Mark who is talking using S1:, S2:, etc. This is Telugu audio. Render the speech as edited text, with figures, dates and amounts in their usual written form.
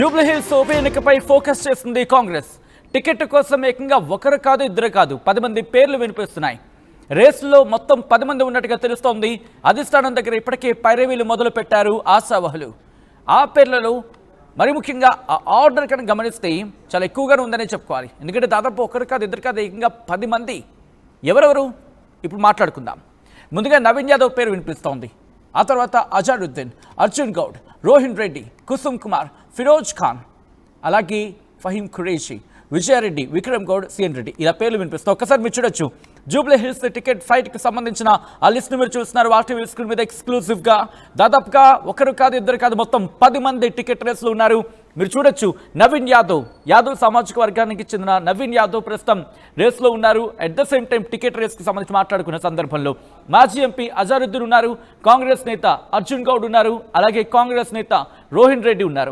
S1: జూబ్లీహిల్స్ ఉప ఎన్నికపై ఫోకస్ చేస్తుంది కాంగ్రెస్. టికెట్ కోసం ఏకంగా ఒకరు కాదు ఇద్దరు కాదు 10 మంది పేర్లు వినిపిస్తున్నాయి. రేసులో మొత్తం 10 మంది ఉన్నట్టుగా తెలుస్తోంది. అధిష్టానం దగ్గర ఇప్పటికే పైరవీలు మొదలు పెట్టారు ఆశావహులు. ఆ పేర్లలో మరి ముఖ్యంగా ఆ ఆర్డర్ కనుక గమనిస్తే చాలా ఎక్కువగానే ఉందనే చెప్పుకోవాలి. ఎందుకంటే దాదాపు ఒకరు కాదు ఇద్దరు కాదు ఏకంగా 10 మంది. ఎవరెవరు ఇప్పుడు మాట్లాడుకుందాం. ముందుగా నవీన్ యాదవ్ పేరు వినిపిస్తోంది. ఆ తర్వాత అజారుద్దీన్, అర్జున్ గౌడ్, రోహిన్ రెడ్డి, కుసుమ్ కుమార్, ఫిరోజ్ ఖాన్, అలాగే ఫహీం ఖురేషి, విజయారెడ్డి, విక్రమ్ గౌడ్, సిఎన్ రెడ్డి ఇలా పేర్లు వినిపిస్తాయి. ఒక్కసారి మీరు చూడొచ్చు జూబ్లీహిల్స్ టికెట్ ఫైట్కి సంబంధించిన ఆ లిస్ట్ను మీరు చూస్తున్నారు. ఆర్టీవీ స్క్రీన్ మీద ఎక్స్క్లూజివ్గా దాదాపుగా ఒకరు కాదు ఇద్దరు కాదు మొత్తం 10 మంది టికెట్ రేసులు ఉన్నారు. మీరు చూడొచ్చు నవీన్ యాదవ్ సామాజిక వర్గానికి చెందిన నవీన్ యాదవ్ ప్రస్తుతం రేసులో ఉన్నారు. At the same time ticket రేస్కి సంబంధించి మాట్లాడుకున్న సందర్భంలో మాజీ ఎంపీ అజారుద్దీన్ ఉన్నారు, కాంగ్రెస్ నేత అర్జున్ గౌడ్ ఉన్నారు, అలాగే కాంగ్రెస్ నేత రోహిన్ రెడ్డి ఉన్నారు.